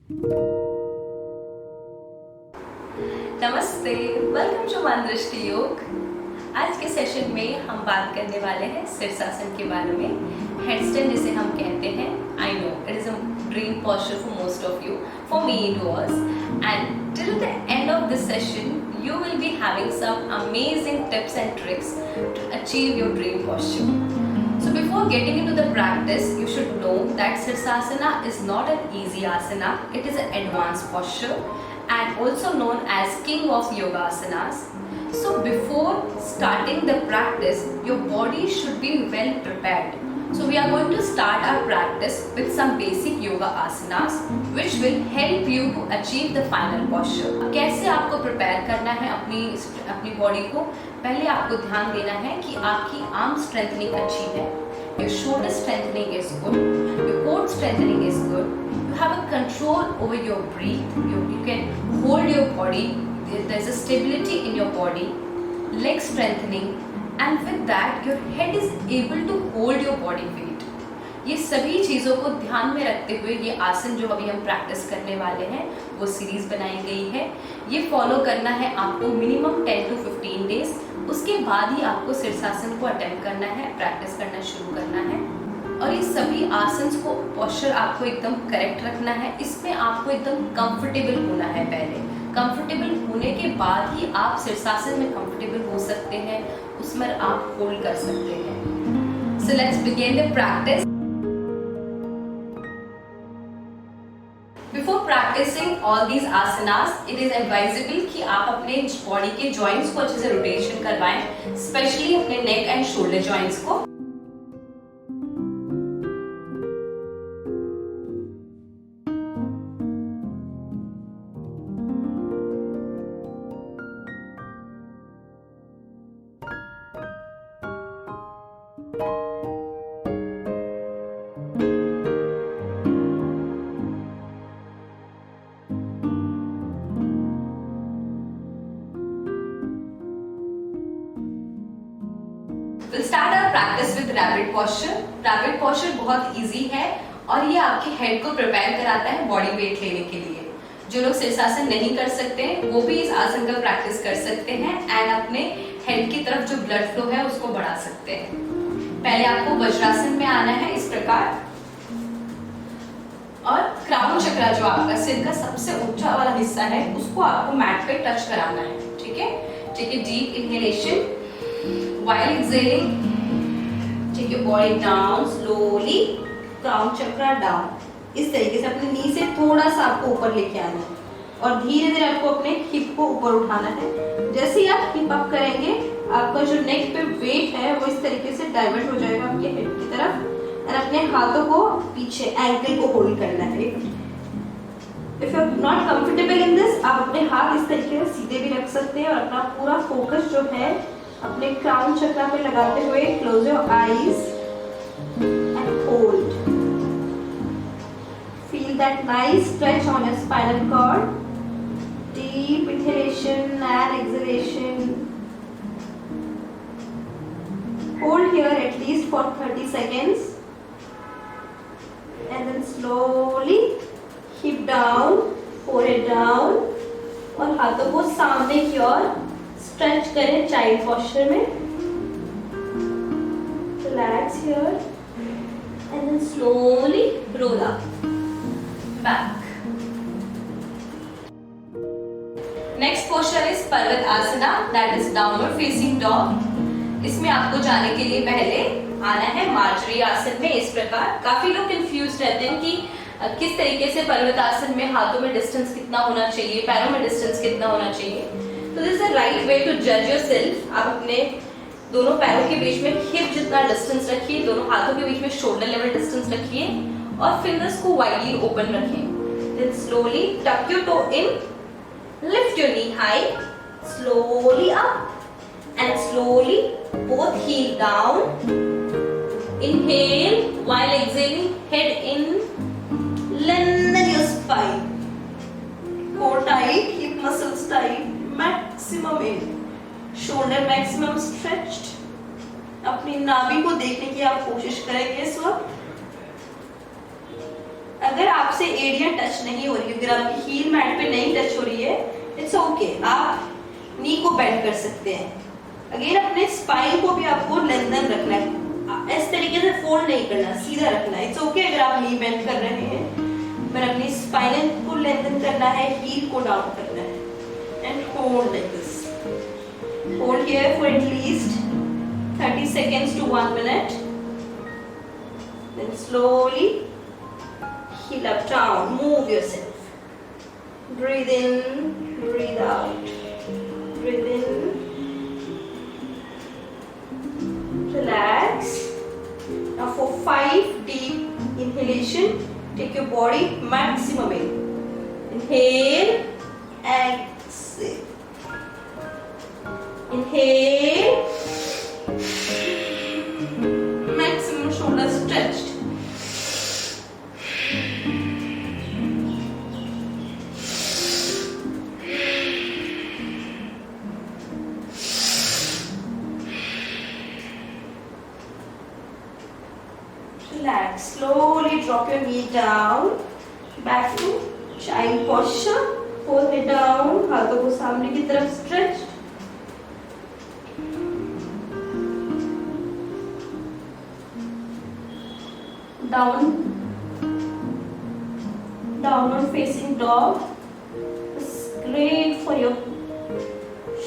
नमस्ते, welcome to मन दृष्टि योग। आज के सेशन में हम बात करने वाले हैं शीर्षासन के बारे में। हेडस्टैंड जिसे हम कहते हैं, I know it is a dream posture for most of you. For me it was. And till the end of this session, you will be having some amazing tips and tricks to achieve your dream posture. So before getting into the practice, you should know that Sirsasana is not an easy asana. It is an advanced posture and also known as king of yoga asanas. So before starting the practice, your body should be well prepared. So we are going to start our practice with some basic yoga asanas which will help you to achieve the final posture. कैसे आपको prepare करना है अपनी body को? पहले आपको ध्यान देना है कि आपकी arm strengthening अच्छी है, your shoulder strengthening is good, your core strengthening is good, you have a control over your breath, you can hold your body, there is a stability in your body, leg strengthening, and with that your head is able to hold your body weight. ये सभी चीज़ों को ध्यान में रखते हुए ये आसन जो अभी हम प्रैक्टिस करने वाले हैं वो सीरीज बनाई गई है। ये फॉलो करना है आपको मिनिमम 10 to 15 डेज। उसके बाद ही आपको शीर्षासन को अटेम्प्ट करना है, प्रैक्टिस करना शुरू करना है। और ये सभी आसन्स को पोस्चर आपको एकदम करेक्ट रखना है। इसमें आपको एकदम कंफर्टेबल होना है। पहले कंफर्टेबल होने के बाद ही आप शीर्षासन में कंफर्टेबल हो सकते हैं, उसमें आप होल्ड कर सकते हैं। So let's begin the practice. Before practicing all these asanas, it is advisable कि आप अपने बॉडी के जॉइंट्स को अच्छे से रोटेशन करवाएं, स्पेशली अपने नेक एंड शोल्डर जॉइंट्स को। We'll start our practice with rapid posture. Rapid posture बहुत इजी है और ये आपके हेड को प्रिपेयर कराता है बॉडी वेट लेने के लिए। जो लोग शीर्षासन नहीं कर सकते वो भी इस आसन का प्रैक्टिस कर सकते हैं एंड अपने हेड की तरफ जो ब्लड फ्लो है उसको बढ़ा सकते हैं। पहले आपको वज्रासन में आना है इस प्रकार, और क्राउन चक्र जो आपका सिर का सबसे ऊंचा वाला हिस्सा है उसको आपको मैट पे टच कराना है। ठीक है, deep inhalation while exhaling, take your body down slowly, crown chakra down। इस तरीके से अपने नी से थोड़ा सा आपको ऊपर लेके आना है और धीरे धीरे आपको अपने हिप को ऊपर उठाना है। जैसे ही आप हिप अप करेंगे आपका जो नेक पे वेट है वो इस तरीके से डाइवर्ट हो जाएगा आपके हेड की तरफ, और अपने हाथों को पीछे एंकल को होल्ड करना है। If you are not comfortable in this, आप अपने हाथ इस तरीके से सीधे भी रख सकते हैं और अपना पूरा फोकस जो है अपने क्राउन चक्र पे लगाते हुए close your eyes and hold. Feel that nice stretch on your spinal cord, deep inhalation and exhalation. Hold here at least for 30 seconds and then slowly hip down, forehead down, और हाथों को सामने की ओर स्ट्रेच करें child posture में। Relax here and then slowly roll up back. Next posture is Parvat asana, that is downward facing dog. इसमें आपको जाने के लिए पहले आना है मार्जरी आसन में इस प्रकार। काफी लोग कंफ्यूज रहते हैं कि किस तरीके से पर्वत आसन में हाथों में डिस्टेंस कितना होना चाहिए, पैरों में डिस्टेंस कितना होना चाहिए। तो this is the right way to जज योरसेल्फ। आप अपने दोनों पैरों के बीच में हिप जितना डिस्टेंस रखिए, दोनों हाथों के बीच में शोल्डर लेवल डिस्टेंस रखिए और फिंगर्स को वाइडली ओपन रखें। Then slowly tuck your toe in, lift your knee high, slowly up and slowly both heel down. Inhale while exhaling, head in, lengthen your spine, core tight, hip muscles tight, maximum in, shoulder maximum stretched। अपनी नाभि को देखने की आप कोशिश करेंगे इस वक्त। अगर आपसे एड़ियां टच नहीं हो रही, अगर आपकी हील मैट पे नहीं टच हो रही है, इट्स ओके, आप नी को बेंड कर सकते हैं। अगेन अपने स्पाइन को भी आपको लेंथन रखना है, इस तरीके से फोल्ड नहीं करना, सीधा रखना है। इट्स ओके अगर आप नी बेंड कर रहे हैं, पर अपनी स्पाइन को लेंथन करना है, हील को डाउन करना है and hold like this. Hold here for at least 30 seconds to 1 minute. Then slowly heel up down, move yourself. Breathe in, breathe out. Breathe in. Relax. Now for 5 deep inhalation, take your body maximum in. Inhale, exhale. Inhale. Maximum shoulder stretched. Relax. Slowly drop your knee down. Back to child posture. Hold it down. हाथों को सामने की तरफ stretch. Downward facing dog. It's great for your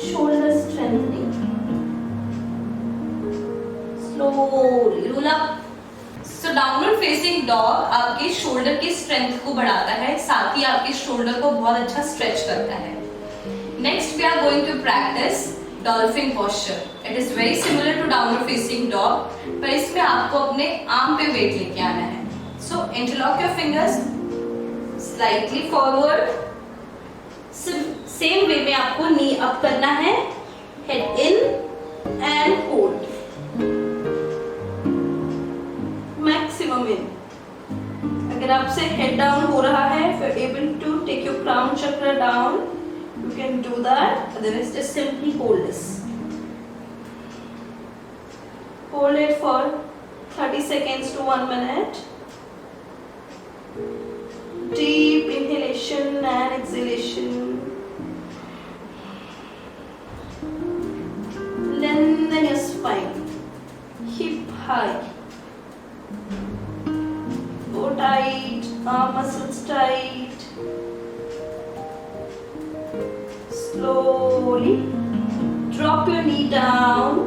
shoulder strengthening. Slowly roll up. So downward facing dog आपके shoulder की strength को बढ़ाता है, साथ ही आपके शोल्डर को बहुत अच्छा स्ट्रेच करता है। Next we are going to practise dolphin posture. It is very similar to downward facing dog, पर इसमें आपको अपने आर्म पे वेट लेके आना है। So interlock your fingers slightly forward. Same way में आपको नी अप करना है, head in and hold, maximum in. अगर आपसे हेड डाउन हो रहा है, if you're able to take your crown chakra down, you can do that. Otherwise, just simply hold this. Hold it for 30 seconds to 1 minute. Deep inhalation and exhalation. Lengthen your spine, hip high. Go tight, arm muscles tight. Slowly drop your knee down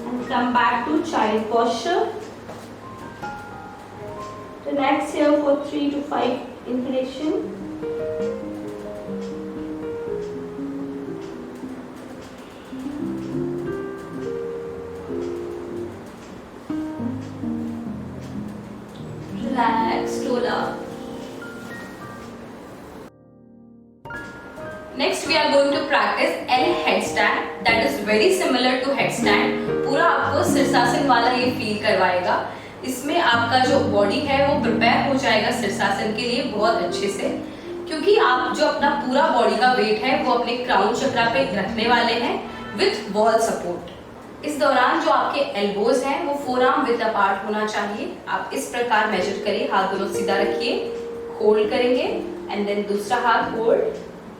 and come back to child posture. Then exhale for 3 to 5 inhalation. Relax, roll up. Next we are going to practice L headstand. That is very similar to headstand. पूरा आपको शीर्षासन वाला ये feel करवाएगा। इसमें आपका जो body है वो प्रिपेयर हो जाएगा शीर्षासन के लिए बहुत अच्छे से, क्योंकि आप जो अपना पूरा बॉडी का वेट है वो अपने क्राउन चक्रा पे रखने वाले हैं विथ वॉल सपोर्ट। इस दौरान जो आपके एल्बोज हैं वो फोरआर्म विद अपार्ट होना चाहिए। आप इस प्रकार मेजर करिए, हाथ दोनों सीधा रखिए, होल्ड करेंगे एंड देन दूसरा हाथ होल्ड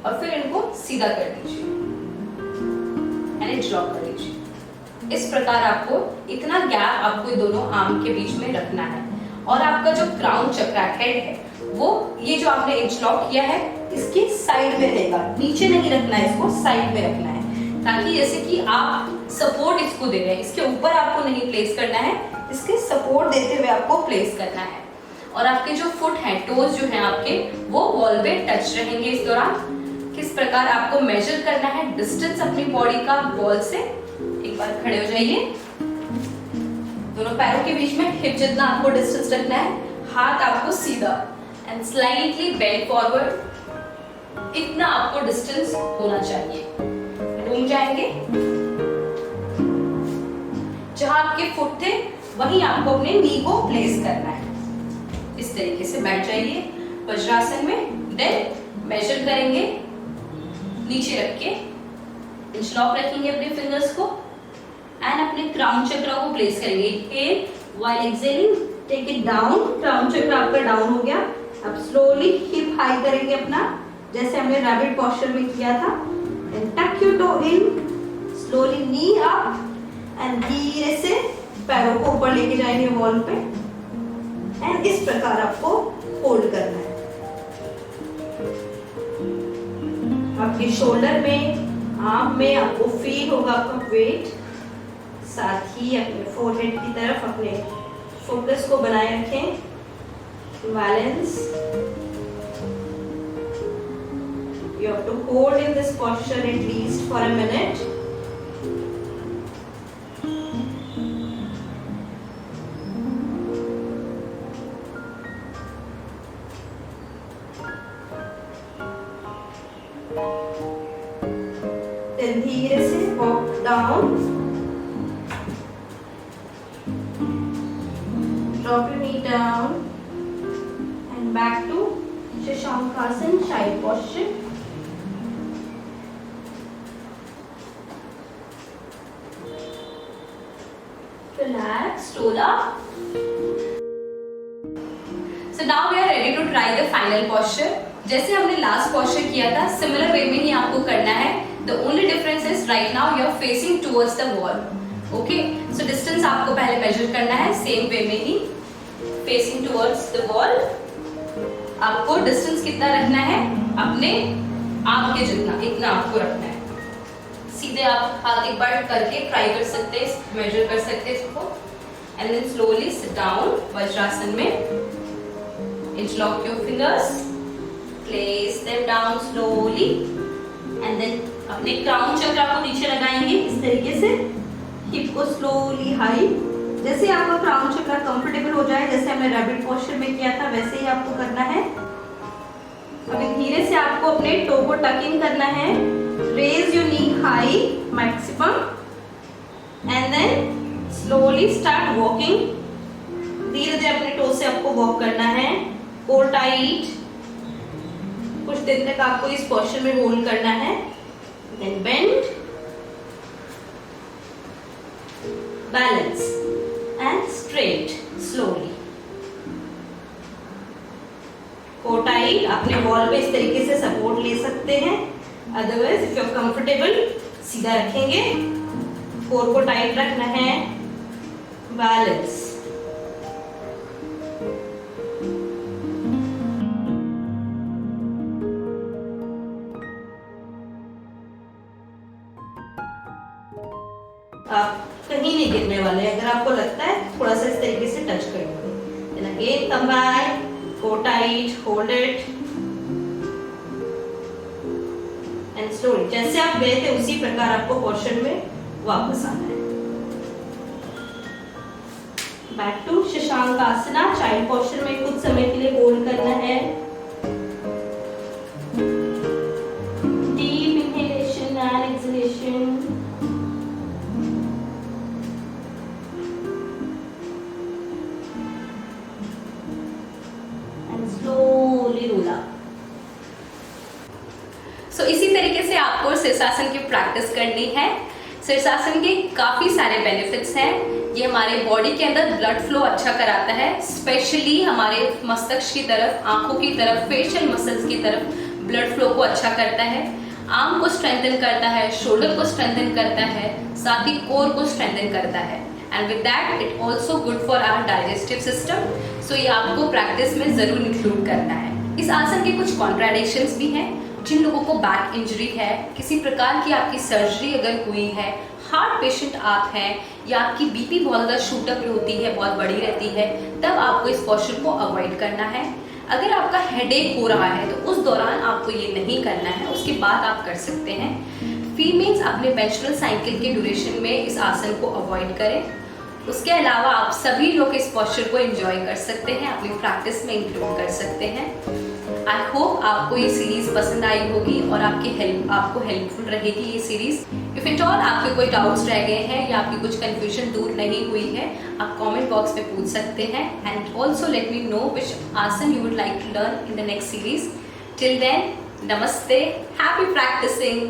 और फिर इनको सीधा कर दीजिए एंड ड्रॉप कर दीजिए। इस प्रकार आपको इतना गैप आपको दोनों आर्म के बीच में रखना है। और आपका जो क्राउन चक्रा हेड है वो ये जो आपने इंटरलॉक किया है इसके साइड में रहेगा, नीचे नहीं रखना है, इसको साइड में रखना है, ताकि जैसे कि आप सपोर्ट इसको दे रहे हैं, इसके ऊपर आपको नहीं प्लेस करना है, इसके सपोर्ट देते हुए आपको प्लेस करना है। और आपके जो फुट हैं, टोज जो हैं आपके, वो वॉल पे टच रहेंगे इस दौरान। किस प्रकार आपको मेजर करना है डिस्टेंस अपनी बॉडी का वॉल से। एक बार खड़े हो जाइए, दोनों पैरों के बीच में हिप जितना आपको डिस्टेंस रखना है, हाथ आपको सीधा एंड स्लाइटली बेंड फॉरवर्ड, इतना आपको डिस्टेंस होना चाहिए। घूम जाएंगे, जहां आपके फुट थे वहीं आपको अपने नी को प्लेस करना है। इस तरीके से बैठ जाइए वज्रासन में, देन मेजर करेंगे नीचे रख के, इंटरलॉक रखेंगे अपने फिंगर्स को एंड अपने क्राउन चक्र को प्लेस करेंगे। Inhale while exhaling, take it down, crown chakra आपका डाउन हो गया अब स्लोली हिप हाई करेंगे अपना, जैसे हमने रैबिट पोस्चर में किया था। And tuck your toe in, slowly knee up and धीरे से पैरों को ऊपर लेके जाएंगे वॉल पे। एंड इस प्रकार आपको होल्ड करना है। आपके शोल्डर में, आर्म में आपको फील होगा आपका वेट, साथ ही अपने फोरहेड की तरफ अपने फोकस को बनाए रखें। Balance, you have to hold in this posture at least for a minute. Then धीरे से walk down, drop your knee down and back to Shashankasan, child posture. Relax, roll up. So now we are ready to try the final posture. जैसे हमने last posture किया था, similar way में ही आपको करना है। The only difference is right now you are facing towards the wall. Okay? So distance आपको पहले measure करना है, same way में ही facing towards the wall. आपको distance कितना रखना है? अपने आप के जितना, इतना आपको रखना है। सीधे आप हाथ एक बार करके ट्राई कर सकते हैं, मेजर कर सकते हैं इसको। And then slowly sit down Vajrasana में। Interlock your fingers, place them down slowly and then अपने क्राउन चक्र को नीचे लगाएंगे इस तरीके से। हिप को स्लोली हाई, जैसे आपका क्राउन चक्र कंफर्टेबल हो जाए, जैसे हमने रैबिट पोस्चर में किया था वैसे ही आपको करना है। अभी धीरे से आपको अपने टो को टक इन करना है। Raise your knee high maximum and then slowly start walking. धीरे धीरे अपने टो से आपको वॉक करना है। कोर टाइट, कुछ देर तक आपको इस पोस्चर में होल्ड करना है। Then bend, balance and straight slowly. Core tight, अपने वॉल पे इस तरीके से सपोर्ट ले सकते हैं। Otherwise if you are comfortable, सीधा रखेंगे, कोर को टाइट रखना है। बैलेंस, आप कहीं नहीं गिरने वाले। अगर आपको लगता है थोड़ा सा इस तरीके से टच कर लो। Then again come back, core tight, hold it and slowly, जैसे आप गए थे उसी प्रकार आपको पोस्चर में वापस आना है। Back to Shashankasana, child posture में कुछ समय के लिए होल्ड करना है। Deep inhalation and exhalation. And slowly roll up. So इसी तरीके से आपको शीर्षासन की प्रैक्टिस करनी है। शीर्षासन के काफी सारे बेनिफिट्स हैं। ये हमारे बॉडी के अंदर ब्लड फ्लो अच्छा कराता है, स्पेशली हमारे मस्तिष्क की तरफ, आंखों की तरफ, फेशियल मसल्स की तरफ ब्लड फ्लो को अच्छा करता है। आर्म को स्ट्रेंथन करता है, शोल्डर को स्ट्रेंथन करता है, साथ ही कोर को स्ट्रेंथन करता है। And with that it also good for our digestive system. So ये आपको प्रैक्टिस में जरूर इंक्लूड करना है। इस आसन के कुछ कॉन्ट्राडिक्शंस भी हैं। जिन लोगों को बैक इंजरी है, किसी प्रकार की आपकी सर्जरी अगर हुई है, हार्ट पेशेंट आप हैं, या आपकी बीपी बहुत ज़्यादा शूट अप होती है, बहुत बड़ी रहती है, तब आपको इस पोस्चर को अवॉइड करना है। अगर आपका हेडेक हो रहा है तो उस दौरान आपको ये नहीं करना है, उसके बाद आप कर सकते हैं। फीमेल्स अपने मेंस्ट्रुअल साइकिल के ड्यूरेशन में इस आसन को अवॉइड करें। उसके अलावा आप सभी लोग इस पोस्चर को एंजॉय कर सकते हैं, अपनी प्रैक्टिस में इंक्लूड कर सकते हैं। आई होप आपको ये सीरीज पसंद आई होगी और आपको हेल्पफुल रहेगी ये सीरीज। इफ इट ऑल आपके कोई डाउट्स रह गए हैं या आपकी कुछ कंफ्यूजन दूर नहीं हुई है, आप कमेंट बॉक्स में पूछ सकते हैं। And also let me know which asana you would like to learn in the next series. Till then, namaste, happy practising.